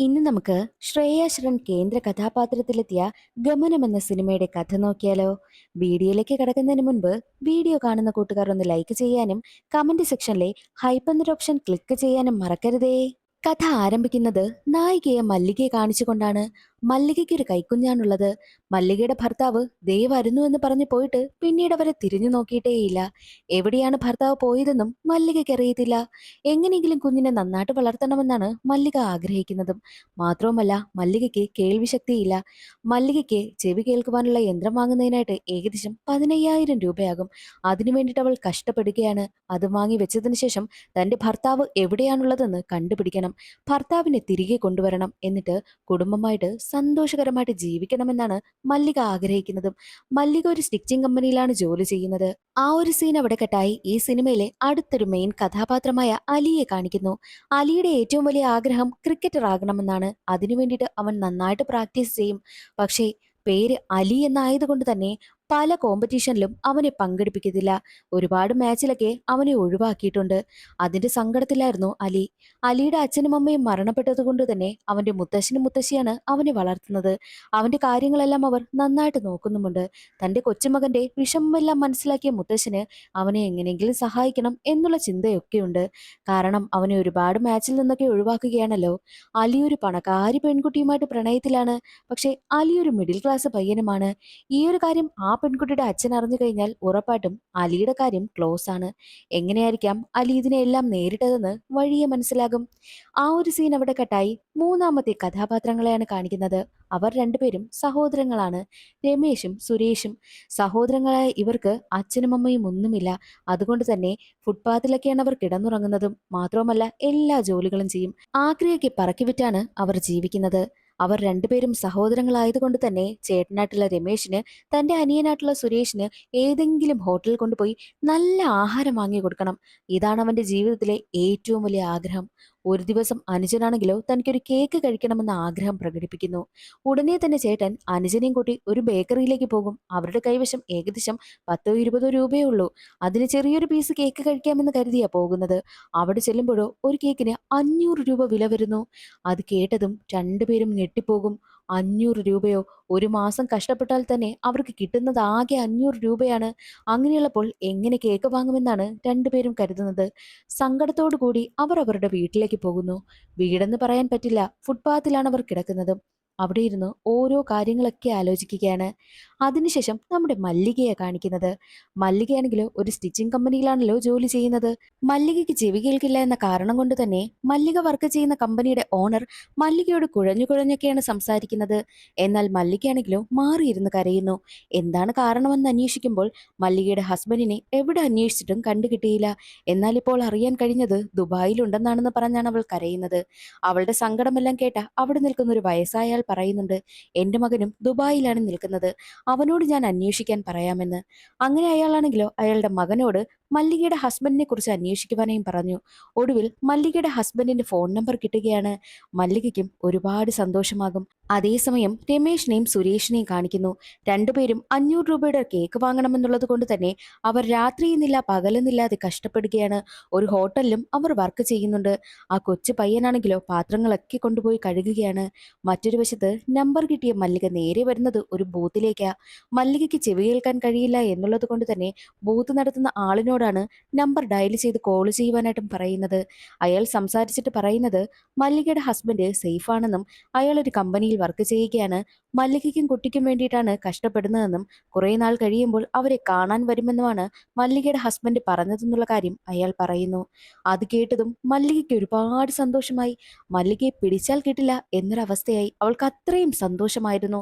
ഇന്ന് നമുക്ക് ശ്രേയ ശരൺ കേന്ദ്ര കഥാപാത്രത്തിലെത്തിയ ഗമനം എന്ന സിനിമയുടെ കഥ നോക്കിയാലോ? വീഡിയോയിലേക്ക് കടക്കുന്നതിന് മുൻപ് വീഡിയോ കാണുന്ന കൂട്ടുകാർ ഒന്ന് ലൈക്ക് ചെയ്യാനും കമന്റ് സെക്ഷനിലെ ഹൈപ്പ് എന്നൊരു ഓപ്ഷൻ ക്ലിക്ക് ചെയ്യാനും മറക്കരുതേ. കഥ ആരംഭിക്കുന്നത് നായികയെ മല്ലികയെ കാണിച്ചുകൊണ്ടാണ്. മല്ലികയ്ക്ക് ഒരു കൈക്കുഞ്ഞാണുള്ളത്. മല്ലികയുടെ ഭർത്താവ് ദേ വരുന്നു എന്ന് പറഞ്ഞു പോയിട്ട് പിന്നീട് അവരെ തിരിഞ്ഞു നോക്കിയിട്ടേയില്ല. എവിടെയാണ് ഭർത്താവ് പോയതെന്നും മല്ലികയ്ക്ക് അറിയത്തില്ല. എങ്ങനെയെങ്കിലും കുഞ്ഞിനെ നന്നായിട്ട് വളർത്തണമെന്നാണ് മല്ലിക ആഗ്രഹിക്കുന്നതും. മാത്രവുമല്ല മല്ലികയ്ക്ക് കേൾവിശക്തിയില്ല. മല്ലികയ്ക്ക് ചെവി കേൾക്കുവാനുള്ള യന്ത്രം വാങ്ങുന്നതിനായിട്ട് ഏകദേശം 15,000 രൂപയാകും. അതിനു വേണ്ടിയിട്ട് അവൾ കഷ്ടപ്പെടുകയാണ്. അത് വാങ്ങി വെച്ചതിന് ശേഷം തന്റെ ഭർത്താവ് എവിടെയാണുള്ളതെന്ന് കണ്ടുപിടിക്കണം. ഭർത്താവിനെ തിരികെ കൊണ്ടുവരണം. എന്നിട്ട് കുടുംബമായിട്ട് സന്തോഷകരമായിട്ട് ജീവിക്കണമെന്നാണ് മല്ലിക ആഗ്രഹിക്കുന്നതും. മല്ലിക ഒരു സ്റ്റിച്ചിങ് കമ്പനിയിലാണ് ജോലി ചെയ്യുന്നത്. ആ ഒരു സീൻ അവിടെ കട്ടായി ഈ സിനിമയിലെ അടുത്തൊരു മെയിൻ കഥാപാത്രമായ അലിയെ കാണിക്കുന്നു. അലിയുടെ ഏറ്റവും വലിയ ആഗ്രഹം ക്രിക്കറ്റർ ആകണമെന്നാണ്. അതിനു വേണ്ടിയിട്ട് അവൻ നന്നായിട്ട് പ്രാക്ടീസ് ചെയ്യും. പക്ഷേ പേര് അലി എന്നായതുകൊണ്ട് തന്നെ പല കോമ്പറ്റീഷനിലും അവനെ പങ്കെടുപ്പിക്കത്തില്ല. ഒരുപാട് മാച്ചിലൊക്കെ അവനെ ഒഴിവാക്കിയിട്ടുണ്ട്. അതിന്റെ സങ്കടത്തിലായിരുന്നു അലി. അലിയുടെ അച്ഛനും അമ്മയും മരണപ്പെട്ടത് കൊണ്ട് തന്നെ അവന്റെ മുത്തശ്ശനും മുത്തശ്ശിയാണ് അവനെ വളർത്തുന്നത്. അവന്റെ കാര്യങ്ങളെല്ലാം അവർ നന്നായിട്ട് നോക്കുന്നുമുണ്ട്. തന്റെ കൊച്ചുമകന്റെ വിഷമമെല്ലാം മനസ്സിലാക്കിയ മുത്തശ്ശന് അവനെ എങ്ങനെയെങ്കിലും സഹായിക്കണം എന്നുള്ള ചിന്തയൊക്കെയുണ്ട്. കാരണം അവനെ ഒരുപാട് മാച്ചിൽ നിന്നൊക്കെ ഒഴിവാക്കുകയാണല്ലോ. അലി ഒരു പണക്കാരി പെൺകുട്ടിയുമായിട്ട് പ്രണയത്തിലാണ്. പക്ഷെ അലി ഒരു മിഡിൽ ക്ലാസ് പയ്യനുമാണ്. ഈ ഒരു കാര്യം ആ പെൺകുട്ടിയുടെ അച്ഛൻ അറിഞ്ഞു കഴിഞ്ഞാൽ ഉറപ്പായിട്ടും അലിയുടെ കാര്യം ക്ലോസ് ആണ്. എങ്ങനെയായിരിക്കാം അലി ഇതിനെല്ലാം നേരിട്ടതെന്ന് വഴിയെ മനസ്സിലാകും. ആ ഒരു സീൻ അവിടെ കട്ടായി മൂന്നാമത്തെ കഥാപാത്രങ്ങളെയാണ് കാണിക്കുന്നത്. അവർ രണ്ടുപേരും സഹോദരങ്ങളാണ്. രമേശും സുരേഷും. സഹോദരങ്ങളായ ഇവർക്ക് അച്ഛനും അമ്മയും ഒന്നുമില്ല. അതുകൊണ്ട് തന്നെ ഫുട്പാത്തിലൊക്കെയാണ് അവർ കിടന്നുറങ്ങുന്നതും. മാത്രവുമല്ല എല്ലാ ജോലികളും ചെയ്യും. ആഗ്രയൊക്കെ പറക്കി വിറ്റാണ് അവർ ജീവിക്കുന്നത്. അവർ രണ്ടുപേരും സഹോദരങ്ങളായതുകൊണ്ട് തന്നെ ചേട്ടനായിട്ടുള്ള രമേശിന് തന്റെ അനിയനായിട്ടുള്ള സുരേഷിന് ഏതെങ്കിലും ഹോട്ടലിൽ കൊണ്ടുപോയി നല്ല ആഹാരം വാങ്ങി കൊടുക്കണം. ഇതാണ് അവന്റെ ജീവിതത്തിലെ ഏറ്റവും വലിയ ആഗ്രഹം. ഒരു ദിവസം അനുജനാണെങ്കിലോ തനിക്കൊരു കേക്ക് കഴിക്കണമെന്ന ആഗ്രഹം പ്രകടിപ്പിക്കുന്നു. ഉടനെ തന്നെ ചേട്ടൻ അനുജനെയും കൂട്ടി ഒരു ബേക്കറിയിലേക്ക് പോകും. അവരുടെ കൈവശം ഏകദേശം 10-20 രൂപയേ ഉള്ളൂ. അതിന് ചെറിയൊരു പീസ് കേക്ക് കഴിക്കാമെന്ന് കരുതിയാ പോകുന്നത്. അവിടെ ചെല്ലുമ്പോഴോ ഒരു കേക്കിന് 500 രൂപ വില വരുന്നു. അത് കേട്ടതും രണ്ടുപേരും ഞെട്ടിപ്പോകും. 500 രൂപയോ? ഒരു മാസം കഷ്ടപ്പെട്ടാൽ തന്നെ അവർക്ക് കിട്ടുന്നത് ആകെ 500 രൂപയാണ്. അങ്ങനെയുള്ളപ്പോൾ എങ്ങനെ കേക്ക് വാങ്ങുമെന്നാണ് രണ്ടുപേരും കരുതുന്നത്. സങ്കടത്തോടു കൂടി അവർ അവരുടെ വീട്ടിലേക്ക് പോകുന്നു. വീടെന്ന് പറയാൻ പറ്റില്ല, ഫുട്പാത്തിലാണ് അവർ കിടക്കുന്നത്. അവിടെ ഇരുന്ന് ഓരോ കാര്യങ്ങളൊക്കെ ആലോചിക്കുകയാണ്. അതിനുശേഷം നമ്മുടെ മല്ലികയെ കാണിക്കുന്നത്. മല്ലികയാണെങ്കിലോ ഒരു സ്റ്റിച്ചിങ് കമ്പനിയിലാണല്ലോ ജോലി ചെയ്യുന്നത്. മല്ലികയ്ക്ക് ചെവി കേൾക്കില്ല എന്ന കാരണം കൊണ്ട് തന്നെ മല്ലിക വർക്ക് ചെയ്യുന്ന കമ്പനിയുടെ ഓണർ മല്ലികയോട് കുഴഞ്ഞു കുഴഞ്ഞൊക്കെയാണ് സംസാരിക്കുന്നത്. എന്നാൽ മല്ലികയാണെങ്കിലോ മാറിയിരുന്ന് കരയുന്നു. എന്താണ് കാരണമെന്ന് അന്വേഷിക്കുമ്പോൾ മല്ലികയുടെ ഹസ്ബൻഡിനെ എവിടെ അന്വേഷിച്ചിട്ടും കണ്ടുകിട്ടിയില്ല. എന്നാൽ ഇപ്പോൾ അറിയാൻ കഴിഞ്ഞത് ദുബായിലുണ്ടെന്നാണെന്ന് പറഞ്ഞാണ് അവൾ കരയുന്നത്. അവളുടെ സങ്കടമെല്ലാം കേട്ട അവിടെ നിൽക്കുന്ന ഒരു വയസ്സായ ആൾ പറയുന്നുണ്ട്, എന്റെ മകനും ദുബായിലാണ് നിൽക്കുന്നത്, അവനോട് ഞാൻ അന്വേഷിക്കാൻ പറയാമെന്ന്. അങ്ങനെ അയാളാണെങ്കിലോ അയാളുടെ മകനോട് മല്ലികയുടെ ഹസ്ബൻഡിനെ കുറിച്ച് അന്വേഷിക്കുവാനേയും പറഞ്ഞു. ഒടുവിൽ മല്ലികയുടെ ഹസ്ബൻഡിന്റെ ഫോൺ നമ്പർ കിട്ടുകയാണ്. മല്ലികയ്ക്കും ഒരുപാട് സന്തോഷമാകും. അതേസമയം രമേശിനെയും സുരേഷിനെയും കാണിക്കുന്നു. രണ്ടുപേരും 500 രൂപയുടെ കേക്ക് വാങ്ങണമെന്നുള്ളത് കൊണ്ട് തന്നെ അവർ രാത്രിയെന്നില്ല പകലെന്നില്ലാതെ കഷ്ടപ്പെടുകയാണ്. ഒരു ഹോട്ടലിലും അവർ വർക്ക് ചെയ്യുന്നുണ്ട്. ആ കൊച്ചു പയ്യനാണെങ്കിലോ പാത്രങ്ങളൊക്കെ കൊണ്ടുപോയി കഴുകുകയാണ്. മറ്റൊരു വശത്ത് നമ്പർ കിട്ടിയ മല്ലിക നേരെ വരുന്നത് ഒരു ബൂത്തിലേക്കാ. മല്ലികയ്ക്ക് ചെവി കേൾക്കാൻ കഴിയില്ല എന്നുള്ളത് കൊണ്ട് തന്നെ ബൂത്ത് നടത്തുന്ന ആളിനോടാണ് നമ്പർ ഡയൽ ചെയ്ത് കോൾ ചെയ്യുവാനായിട്ടും പറയുന്നത്. അയാൾ സംസാരിച്ചിട്ട് പറയുന്നത് മല്ലികയുടെ ഹസ്ബൻഡ് സേഫ് ആണെന്നും അയാൾ ഒരു കമ്പനിയിൽ വർക്ക് ചെയ്യുകയാണ്, മല്ലികയ്ക്കും കുട്ടിക്കും വേണ്ടിയിട്ടാണ് കഷ്ടപ്പെടുന്നതെന്നും കുറെ നാൾ കഴിയുമ്പോൾ അവരെ കാണാൻ വരുമെന്നുമാണ് മല്ലികയുടെ ഹസ്ബൻഡ് പറഞ്ഞതെന്നുള്ള കാര്യം അയാൾ പറയുന്നു. അത് കേട്ടതും മല്ലികയ്ക്ക് ഒരുപാട് സന്തോഷമായി. മല്ലികയെ പിടിച്ചാൽ കിട്ടില്ല എന്നൊരവസ്ഥയായി. അവൾക്ക് അത്രയും സന്തോഷമായിരുന്നു.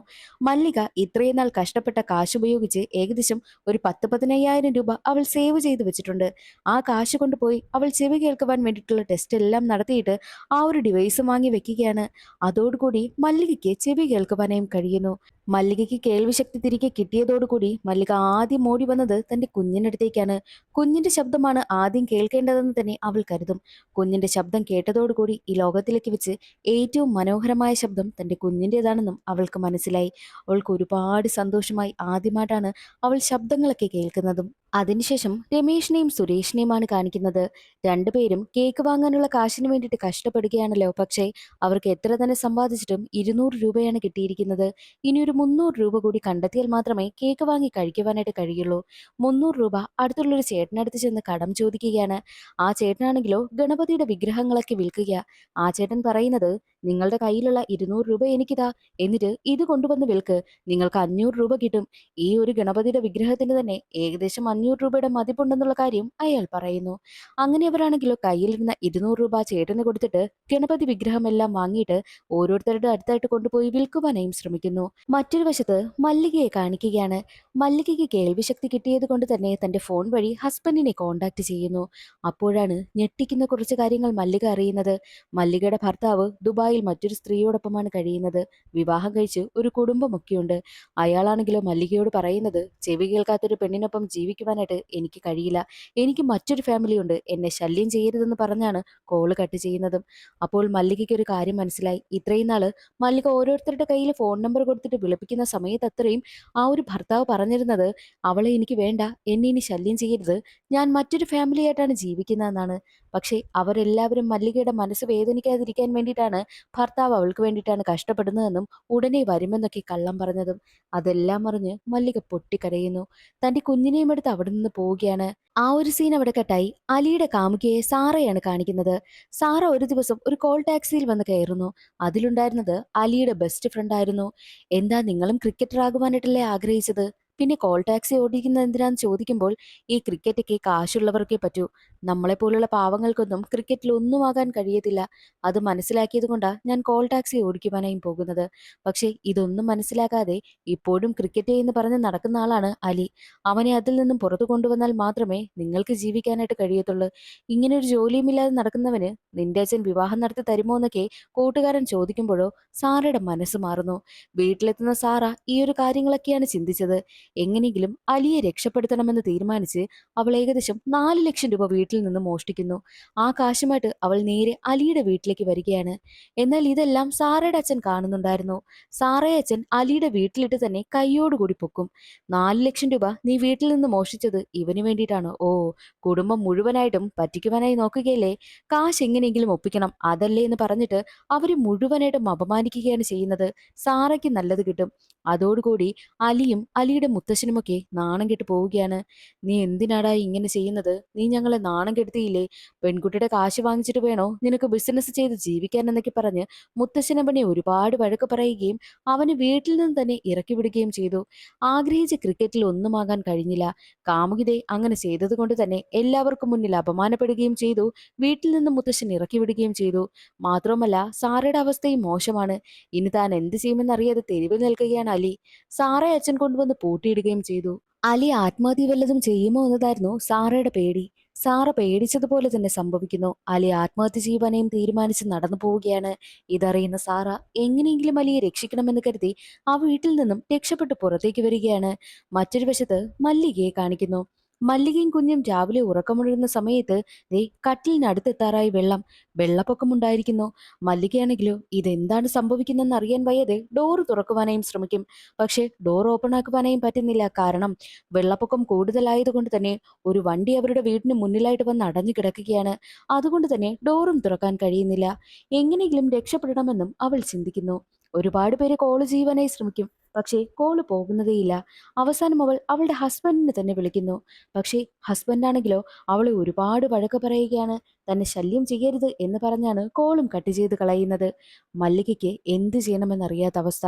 മല്ലിക ഇത്രയും നാൾ കഷ്ടപ്പെട്ട കാശ് ഉപയോഗിച്ച് ഏകദേശം ഒരു 10-15,000 രൂപ അവൾ സേവ് ചെയ്ത് വെച്ചിട്ടുണ്ട്. ആ കാശ് കൊണ്ടുപോയി അവൾ ചെവി കേൾക്കുവാൻ വേണ്ടിയിട്ടുള്ള ടെസ്റ്റ് എല്ലാം നടത്തിയിട്ട് ആ ഒരു ഡിവൈസ് വാങ്ങി വെക്കുകയാണ്. അതോടുകൂടി മല്ലികയ്ക്ക് ചെവി കേൾക്കുവാനായും കഴിയുന്നു. മല്ലികയ്ക്ക് കേൾവിശക്തി തിരികെ കിട്ടിയതോടുകൂടി മല്ലിക ആദ്യം ഓടി വന്നത് തന്റെ കുഞ്ഞിന്റെ അടുത്തേക്കാണ്. കുഞ്ഞിന്റെ ശബ്ദമാണ് ആദ്യം കേൾക്കേണ്ടതെന്ന് തന്നെ അവൾ കരുതും. കുഞ്ഞിന്റെ ശബ്ദം കേട്ടതോടുകൂടി ഈ ലോകത്തിലേക്ക് വെച്ച് ഏറ്റവും മനോഹരമായ ശബ്ദം തന്റെ കുഞ്ഞിൻ്റെതാണെന്നും അവൾക്ക് മനസ്സിലായി. അവൾക്ക് ഒരുപാട് സന്തോഷമായി. ആദ്യമായിട്ടാണ് അവൾ ശബ്ദങ്ങളൊക്കെ കേൾക്കുന്നതും. അതിനുശേഷം രമേഷിനെയും സുരേഷിനെയുമാണ് കാണിക്കുന്നത്. രണ്ടുപേരും കേക്ക് വാങ്ങാനുള്ള കാശിന് വേണ്ടിയിട്ട് കഷ്ടപ്പെടുകയാണല്ലോ. പക്ഷേ അവർക്ക് എത്ര തന്നെ സമ്പാദിച്ചിട്ടും 200 രൂപയാണ് കിട്ടിയിരിക്കുന്നത്. ഇനി ഒരു 300 രൂപ കൂടി കണ്ടെത്തിയാൽ മാത്രമേ കേക്ക് വാങ്ങി കഴിക്കുവാനായിട്ട് കഴിയുള്ളൂ. 300 രൂപ അടുത്തുള്ളൊരു ചേട്ടനടുത്ത് ചെന്ന് കടം ചോദിക്കുകയാണ്. ആ ചേട്ടനാണെങ്കിലോ ഗണപതിയുടെ വിഗ്രഹങ്ങളൊക്കെ വിൽക്കുക. ആ ചേട്ടൻ പറയുന്നത്, നിങ്ങളുടെ കയ്യിലുള്ള 200 രൂപ എനിക്കിതാ, എന്നിട്ട് ഇത് കൊണ്ടുവന്ന് വിൽക്ക്, നിങ്ങൾക്ക് 500 രൂപ കിട്ടും. ഈ ഒരു ഗണപതിയുടെ വിഗ്രഹത്തിന് തന്നെ ഏകദേശം 500 രൂപയുടെ മതിപ്പുണ്ടെന്നുള്ള കാര്യം അയാൾ പറയുന്നു. അങ്ങനെ അവരാണെങ്കിലോ കയ്യിലിരുന്ന 200 രൂപ ആ ചേട്ടന് കൊടുത്തിട്ട് ഗണപതി വിഗ്രഹമെല്ലാം വാങ്ങിയിട്ട് ഓരോരുത്തരുടെ അടുത്തായിട്ട് കൊണ്ടുപോയി വിൽക്കുവാനായും ശ്രമിക്കുന്നു. മറ്റൊരു വശത്ത് മല്ലികയെ കാണിക്കുകയാണ്. മല്ലികയ്ക്ക് കേൾവിശക്തി കിട്ടിയത് കൊണ്ട് തന്നെ തന്റെ ഫോൺ വഴി ഹസ്ബൻഡിനെ കോണ്ടാക്ട് ചെയ്യുന്നു. അപ്പോഴാണ് ഞെട്ടിക്കുന്ന കുറച്ച് കാര്യങ്ങൾ മല്ലിക അറിയുന്നത്. മല്ലികയുടെ ഭർത്താവ് ദുബായിൽ മറ്റൊരു സ്ത്രീയോടൊപ്പമാണ് കഴിയുന്നത്. വിവാഹം കഴിച്ച് ഒരു കുടുംബമൊക്കെയുണ്ട്. അയാളാണെങ്കിലോ മല്ലികയോട് പറയുന്നത്, ചെവി കേൾക്കാത്തൊരു പെണ്ണിനൊപ്പം ജീവിക്കുവാനായിട്ട് എനിക്ക് കഴിയില്ല, എനിക്ക് മറ്റൊരു ഫാമിലി ഉണ്ട്, എന്നെ ശല്യം ചെയ്യരുതെന്ന് പറഞ്ഞാണ് കോള് കട്ട് ചെയ്യുന്നതും. അപ്പോൾ മല്ലികയ്ക്ക് ഒരു കാര്യം മനസ്സിലായി. ഇത്രയും നാള് മല്ലിക ഓരോരുത്തരുടെ കയ്യിൽ ഫോൺ നമ്പർ കൊടുത്തിട്ട് വിളിപ്പിക്കുന്ന സമയത്ത് അത്രയും ആ ഒരു ഭർത്താവ് പറഞ്ഞിരുന്നത്, അവളെ എനിക്ക് വേണ്ട, എന്നെ ഇനി ശല്യം ചെയ്യരുത്, ഞാൻ മറ്റൊരു ഫാമിലി ആയിട്ടാണ് ജീവിക്കുന്നതെന്നാണ്. പക്ഷേ അവരെല്ലാവരും മല്ലികയുടെ മനസ്സ് വേദനിക്കാതിരിക്കാൻ വേണ്ടിയിട്ടാണ് ഭർത്താവ് അവൾക്ക് വേണ്ടിയിട്ടാണ് കഷ്ടപ്പെടുന്നതെന്നും ഉടനെ വരുമെന്നൊക്കെ കള്ളം പറഞ്ഞതും. അതെല്ലാം അറിഞ്ഞ് മല്ലിക പൊട്ടിക്കരയുന്നു. തന്റെ കുഞ്ഞിനെയും എടുത്ത് അവിടെ നിന്ന് പോവുകയാണ്. ആ ഒരു സീൻ അവിടെ കട്ടായി. അലിയുടെ കാമുകിയെ സാറയാണ് കാണിക്കുന്നത്. സാറ ഒരു ദിവസം ഒരു കോൾ ടാക്സിയിൽ വന്ന് കയറുന്നു. അതിലുണ്ടായിരുന്നത് അലിയുടെ ബെസ്റ്റ് ഫ്രണ്ട് ആയിരുന്നു. എന്താ, നിങ്ങളും ക്രിക്കറ്റർ ആകുവാനായിട്ടല്ലേ ആഗ്രഹിച്ചത്, പിന്നെ കോൾ ടാക്സി ഓടിക്കുന്നത് എന്തിനാന്ന് ചോദിക്കുമ്പോൾ, ഈ ക്രിക്കറ്റൊക്കെ കാശുള്ളവർക്കേ പറ്റൂ, നമ്മളെപ്പോലുള്ള പാവങ്ങൾക്കൊന്നും ക്രിക്കറ്റിൽ ഒന്നും ആകാൻ കഴിയത്തില്ല. അത് മനസ്സിലാക്കിയത് കൊണ്ടാ ഞാൻ കോൾ ടാക്സി ഓടിക്കുവാനായും പോകുന്നത്. പക്ഷേ ഇതൊന്നും മനസ്സിലാക്കാതെ ഇപ്പോഴും ക്രിക്കറ്റ് എന്ന് പറഞ്ഞ് നടക്കുന്ന ആളാണ് അലി. അവനെ അതിൽ നിന്നും പുറത്തു കൊണ്ടുവന്നാൽ മാത്രമേ നിങ്ങൾക്ക് ജീവിക്കാനായിട്ട് കഴിയത്തുള്ളൂ. ഇങ്ങനെ ഒരു ജോലിയുമില്ലാതെ നടക്കുന്നവന് നിന്റെ അച്ഛൻ വിവാഹം നടത്തി തരുമോ എന്നൊക്കെ കൂട്ടുകാരൻ ചോദിക്കുമ്പോഴോ സാറയുടെ മനസ്സ് മാറുന്നു. വീട്ടിലെത്തുന്ന സാറ ഈ ഒരു കാര്യങ്ങളൊക്കെയാണ് ചിന്തിച്ചത്. എങ്ങനെയെങ്കിലും അലിയെ രക്ഷപ്പെടുത്തണമെന്ന് തീരുമാനിച്ച് അവൾ ഏകദേശം 4 ലക്ഷം രൂപ വീട്ടിൽ നിന്ന് മോഷ്ടിക്കുന്നു. ആ കാശുമായിട്ട് അവൾ നേരെ അലിയുടെ വീട്ടിലേക്ക് വരികയാണ്. എന്നാൽ ഇതെല്ലാം സാറയുടെ അച്ഛൻ കാണുന്നുണ്ടായിരുന്നു. സാറയെ അച്ഛൻ അലിയുടെ വീട്ടിലിട്ട് തന്നെ കൈയോടുകൂടി പൊക്കും. 4 ലക്ഷം രൂപ നീ വീട്ടിൽ നിന്ന് മോഷ്ടിച്ചത് ഇവന് വേണ്ടിയിട്ടാണ്. ഓ, കുടുംബം മുഴുവനായിട്ടും പറ്റിക്കുവാനായി നോക്കുകയല്ലേ, കാശ് എങ്ങനെയെങ്കിലും ഒപ്പിക്കണം അതല്ലേ എന്ന് പറഞ്ഞിട്ട് അവര് മുഴുവനായിട്ടും അപമാനിക്കുകയാണ് ചെയ്യുന്നത്. സാറയ്ക്ക് നല്ലത് കിട്ടും. അതോടുകൂടി അലിയും അലിയുടെ മുത്തശ്ശനുമൊക്കെ നാണം കെട്ട് പോവുകയാണ്. നീ എന്തിനാടാ ഇങ്ങനെ ചെയ്യുന്നത്, നീ ഞങ്ങളെ നാണം കെടുത്തിയില്ലേ, പെൺകുട്ടിയുടെ കാശ് വാങ്ങിച്ചിട്ട് വേണോ നിനക്ക് ബിസിനസ് ചെയ്ത് ജീവിക്കാൻ എന്നൊക്കെ പറഞ്ഞ് മുത്തശ്ശൻ അവനെ ഒരുപാട് വഴക്ക് പറയുകയും അവന് വീട്ടിൽ നിന്ന് തന്നെ ഇറക്കി വിടുകയും ചെയ്തു. ആഗ്രഹിച്ച ക്രിക്കറ്റിൽ ഒന്നുമാകാൻ കഴിഞ്ഞില്ല. കാമുകിതെ അങ്ങനെ ചെയ്തത് കൊണ്ട് തന്നെ എല്ലാവർക്കും മുന്നിൽ അപമാനപ്പെടുകയും ചെയ്തു. വീട്ടിൽ നിന്ന് മുത്തശ്ശൻ ഇറക്കി വിടുകയും ചെയ്തു. മാത്രവുമല്ല സാറയുടെ അവസ്ഥയും മോശമാണ്. ഇനി താൻ എന്ത് ചെയ്യുമെന്നറിയാതെ തെരുവിൽ നിൽക്കുകയാണ് അലി. സാറയെ അച്ഛൻ കൊണ്ടുവന്ന് പൂട്ടിയിടുകയും ചെയ്തു. അലി ആത്മഹത്യ വല്ലതും ചെയ്യുമോ എന്നതായിരുന്നു സാറയുടെ പേടി. സാറ പേടിച്ചതുപോലെ തന്നെ സംഭവിക്കുന്നു. അലി ആത്മഹത്യ ചെയ്യുവാനേയും തീരുമാനിച്ച് നടന്നു പോവുകയാണ്. ഇതറിയുന്ന സാറ എങ്ങനെയെങ്കിലും അലിയെ രക്ഷിക്കണമെന്ന് കരുതി ആ വീട്ടിൽ നിന്നും രക്ഷപ്പെട്ടു പുറത്തേക്ക് വരികയാണ്. മറ്റൊരു വശത്ത് മല്ലികയെ കാണിക്കുന്നു. മല്ലികയും കുഞ്ഞും രാവിലെ ഉറക്കമുണരുന്ന സമയത്ത് ദേ കട്ടിലിനടുത്തെത്താറായി വെള്ളം. വെള്ളപ്പൊക്കമുണ്ടായിരിക്കുന്നു. മല്ലികയാണെങ്കിലോ ഇതെന്താണ് സംഭവിക്കുന്നതെന്ന് അറിയാൻ വയ്യാതെ ഡോറ് തുറക്കുവാനായും ശ്രമിക്കും. പക്ഷെ ഡോർ ഓപ്പൺ ആക്കുവാനായും പറ്റുന്നില്ല. കാരണം വെള്ളപ്പൊക്കം കൂടുതലായതുകൊണ്ട് തന്നെ ഒരു വണ്ടി അവരുടെ വീടിന് മുന്നിലായിട്ട് വന്ന് അടഞ്ഞു കിടക്കുകയാണ്. അതുകൊണ്ട് തന്നെ ഡോറും തുറക്കാൻ കഴിയുന്നില്ല. എങ്ങനെയെങ്കിലും രക്ഷപ്പെടണമെന്നും അവൾ ചിന്തിക്കുന്നു. ഒരുപാട് പേര് കോള് ചെയ്യുവാനായി ശ്രമിക്കും. പക്ഷേ കോള് പോകുന്നതേയില്ല. അവസാനം അവൾ അവളുടെ ഹസ്ബൻഡിനെ തന്നെ വിളിക്കുന്നു. പക്ഷേ ഹസ്ബൻഡാണെങ്കിലോ അവളെ ഒരുപാട് വഴക്ക് പറയുകയാണ്. തന്നെ ശല്യം ചെയ്യരുത് എന്ന് പറഞ്ഞാണ് കോളും കട്ട് ചെയ്ത് കളയുന്നത്. മല്ലികയ്ക്ക് എന്ത് ചെയ്യണമെന്നറിയാത്ത അവസ്ഥ.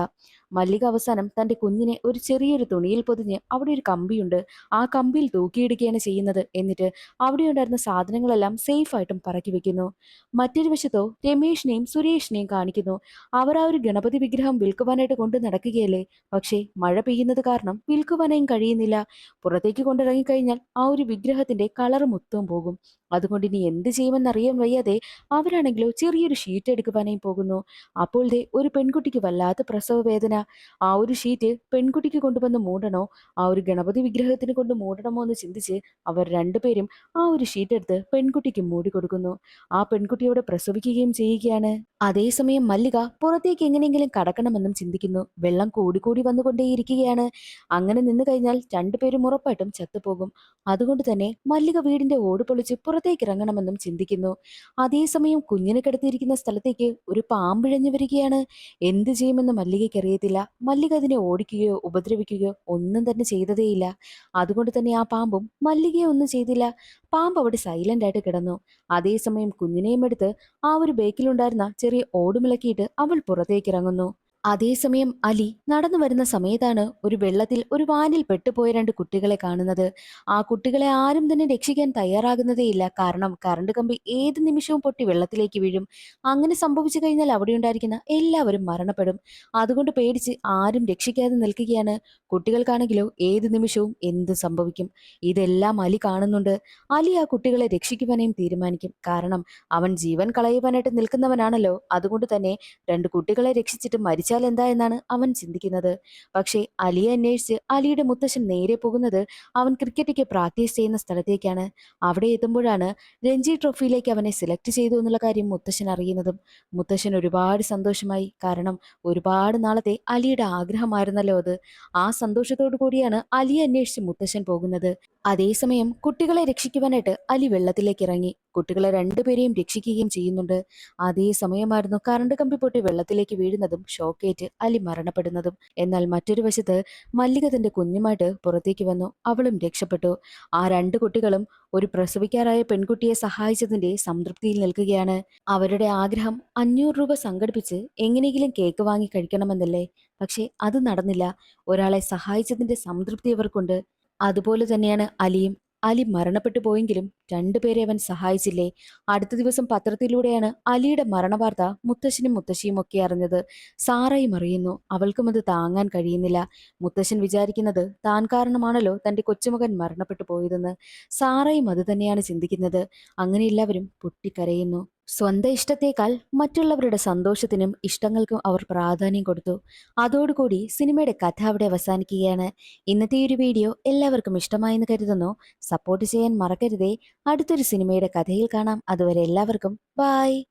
മല്ലിക അവസാനം തന്റെ കുഞ്ഞിനെ ഒരു ചെറിയൊരു തുണിയിൽ പൊതിഞ്ഞ് അവിടെ ഒരു കമ്പിയുണ്ട്, ആ കമ്പിയിൽ തൂക്കിയിടുകയാണ് ചെയ്യുന്നത്. എന്നിട്ട് അവിടെ ഉണ്ടായിരുന്ന സാധനങ്ങളെല്ലാം സേഫ് ആയിട്ടും പറക്കി വെക്കുന്നു. മറ്റൊരു വശത്തോ രമേഷിനെയും സുരേഷിനെയും കാണിക്കുന്നു. അവർ ആ ഒരു ഗണപതി വിഗ്രഹം വിൽക്കുവാനായിട്ട് കൊണ്ട് നടക്കുകയല്ലേ. പക്ഷേ മഴ പെയ്യുന്നത് കാരണം വിൽക്കുവാനായും കഴിയുന്നില്ല. പുറത്തേക്ക് കൊണ്ടിറങ്ങിക്കഴിഞ്ഞാൽ ആ ഒരു വിഗ്രഹത്തിന്റെ കളർ മൊത്തവും പോകും. അതുകൊണ്ട് ഇനി എന്ത് ചെയ്യുമെന്നറിയാൻ വയ്യാതെ അവരാണെങ്കിലോ ചെറിയൊരു ഷീറ്റ് എടുക്കുവാനായി പോകുന്നു. അപ്പോൾ ദേ ഒരു പെൺകുട്ടിക്ക് വല്ലാത്ത പ്രസവ വേദന. ആ ഒരു ഷീറ്റ് പെൺകുട്ടിക്ക് കൊണ്ടുവന്ന് മൂടണോ, ആ ഒരു ഗണപതി വിഗ്രഹത്തിന് കൊണ്ട് മൂടണമോ എന്ന് ചിന്തിച്ച് അവർ രണ്ടുപേരും ആ ഒരു ഷീറ്റ് എടുത്ത് പെൺകുട്ടിക്ക് മൂടിക്കൊടുക്കുന്നു. ആ പെൺകുട്ടി അവിടെ പ്രസവിക്കുകയും ചെയ്യുകയാണ്. അതേസമയം മല്ലിക പുറത്തേക്ക് എങ്ങനെയെങ്കിലും കടക്കണമെന്നും ചിന്തിക്കുന്നു. വെള്ളം കൂടിക്കൂടി വന്നുകൊണ്ടേയിരിക്കുകയാണ്. അങ്ങനെ നിന്ന് കഴിഞ്ഞാൽ രണ്ടുപേരും ഉറപ്പായിട്ടും ചത്തുപോകും. അതുകൊണ്ട് തന്നെ മല്ലിക വീടിന്റെ ഓട് പൊളിച്ച് പുറത്തേക്ക് ഇറങ്ങണമെന്നും ചിന്തിക്കുന്നു. അതേസമയം കുഞ്ഞിനെ കിടത്തിയിരിക്കുന്ന സ്ഥലത്തേക്ക് ഒരു പാമ്പിഴഞ്ഞു വരികയാണ്. എന്ത് ചെയ്യുമെന്ന് മല്ലികയ്ക്ക് അറിയത്തില്ല. മല്ലിക അതിനെ ഓടിക്കുകയോ ഉപദ്രവിക്കുകയോ ഒന്നും തന്നെ ചെയ്തതേയില്ല. അതുകൊണ്ട് തന്നെ ആ പാമ്പും മല്ലികയെ ഒന്നും ചെയ്തില്ല. പാമ്പ് അവിടെ സൈലന്റ് ആയിട്ട് കിടന്നു. അതേസമയം കുഞ്ഞിനെയും എടുത്ത് ആ ഒരു ബേക്കിലുണ്ടായിരുന്ന ചെറിയ ഓടുമിളക്കിയിട്ട് അവൾ പുറത്തേക്കിറങ്ങുന്നു. അതേസമയം അലി നടന്നു വരുന്ന സമയത്താണ് ഒരു വെള്ളത്തിൽ ഒരു വാനിൽ പെട്ടുപോയ രണ്ട് കുട്ടികളെ കാണുന്നത്. ആ കുട്ടികളെ ആരും തന്നെ രക്ഷിക്കാൻ തയ്യാറാകുന്നതേയില്ല. കാരണം കറണ്ട് കമ്പി ഏത് നിമിഷവും പൊട്ടി വെള്ളത്തിലേക്ക് വീഴും. അങ്ങനെ സംഭവിച്ചു കഴിഞ്ഞാൽ അവിടെ ഉണ്ടായിരിക്കുന്ന എല്ലാവരും മരണപ്പെടും. അതുകൊണ്ട് പേടിച്ച് ആരും രക്ഷിക്കാതെ നിൽക്കുകയാണ്. കുട്ടികൾക്കാണെങ്കിലോ ഏത് നിമിഷവും എന്ത് സംഭവിക്കും. ഇതെല്ലാം അലി കാണുന്നുണ്ട്. അലി ആ കുട്ടികളെ രക്ഷിക്കുവാനും തീരുമാനിക്കും. കാരണം അവൻ ജീവൻ കളയുവാനായിട്ട് നിൽക്കുന്നവനാണല്ലോ. അതുകൊണ്ട് തന്നെ രണ്ട് കുട്ടികളെ രക്ഷിച്ചിട്ട് മരിച്ചാൽ എന്താ എന്നാണ് അവൻ ചിന്തിക്കുന്നത്. പക്ഷേ അലിയെ അന്വേഷിച്ച് അലിയുടെ മുത്തശ്ശൻ നേരെ പോകുന്നത് അവൻ ക്രിക്കറ്റൊക്കെ പ്രാക്ടീസ് ചെയ്യുന്ന സ്ഥലത്തേക്കാണ്. അവിടെ എത്തുമ്പോഴാണ് രഞ്ജി ട്രോഫിയിലേക്ക് അവനെ സെലക്ട് ചെയ്തു എന്നുള്ള കാര്യം മുത്തശ്ശൻ അറിയുന്നതും. മുത്തശ്ശൻ ഒരുപാട് സന്തോഷമായി. കാരണം ഒരുപാട് നാളത്തെ അലിയുടെ ആഗ്രഹമായിരുന്നല്ലോ അത്. ആ സന്തോഷത്തോടു കൂടിയാണ് അലിയെ അന്വേഷിച്ച് മുത്തശ്ശൻ പോകുന്നത്. അതേസമയം കുട്ടികളെ രക്ഷിക്കുവാനായിട്ട് അലി വെള്ളത്തിലേക്ക് ഇറങ്ങി. കുട്ടികളെ രണ്ടുപേരെയും രക്ഷിക്കുകയും ചെയ്യുന്നുണ്ട്. അതേ സമയമായിരുന്നു കറണ്ട് കമ്പി പൊട്ടി വെള്ളത്തിലേക്ക് വീഴുന്നതും ഷോക്കേറ്റ് അലി മരണപ്പെടുന്നതും. എന്നാൽ മറ്റൊരു വശത്ത് മല്ലിക തന്റെ കുഞ്ഞുമായിട്ട് പുറത്തേക്ക് വന്നു. അവളും രക്ഷപ്പെട്ടു. ആ രണ്ട് കുട്ടികളും ഒരു പ്രസവിക്കാറായ പെൺകുട്ടിയെ സഹായിച്ചതിന്റെ സംതൃപ്തിയിൽ നിൽക്കുകയാണ്. അവരുടെ ആഗ്രഹം 500 രൂപ സംഘടിപ്പിച്ച് എങ്ങനെയെങ്കിലും കേക്ക് വാങ്ങി കഴിക്കണമെന്നല്ലേ. പക്ഷെ അത് നടന്നില്ല. ഒരാളെ സഹായിച്ചതിന്റെ സംതൃപ്തി അവർക്കുണ്ട്. അതുപോലെ തന്നെയാണ് അലിയും. അലി മരണപ്പെട്ടു പോയെങ്കിലും രണ്ടുപേരെ അവൻ സഹായിച്ചില്ലേ. അടുത്ത ദിവസം പത്രത്തിലൂടെയാണ് അലിയുടെ മരണവാർത്ത മുത്തശ്ശനും മുത്തശ്ശിയും ഒക്കെ അറിഞ്ഞത്. സാറയും അറിയുന്നു. അവൾക്കും അത് താങ്ങാൻ കഴിയുന്നില്ല. മുത്തശ്ശൻ വിചാരിക്കുന്നത് താൻ കാരണമാണല്ലോ തന്റെ കൊച്ചുമകൻ മരണപ്പെട്ടു പോയതെന്ന്. സാറയും അത് തന്നെയാണ് ചിന്തിക്കുന്നത്. അങ്ങനെ എല്ലാവരും പൊട്ടിക്കരയുന്നു. സ്വന്തം ഇഷ്ടത്തേക്കാൾ മറ്റുള്ളവരുടെ സന്തോഷത്തിനും ഇഷ്ടങ്ങൾക്കും അവർ പ്രാധാന്യം കൊടുത്തു. അതോടുകൂടി സിനിമയുടെ കഥ അവിടെ അവസാനിക്കുകയാണ്. ഇന്നത്തെ ഈ ഒരു വീഡിയോ എല്ലാവർക്കും ഇഷ്ടമായെന്ന് കരുതുന്നു. സപ്പോർട്ട് ചെയ്യാൻ മറക്കരുതേ. അടുത്തൊരു സിനിമയുടെ കഥയിൽ കാണാം. അതുവരെ എല്ലാവർക്കും ബൈ.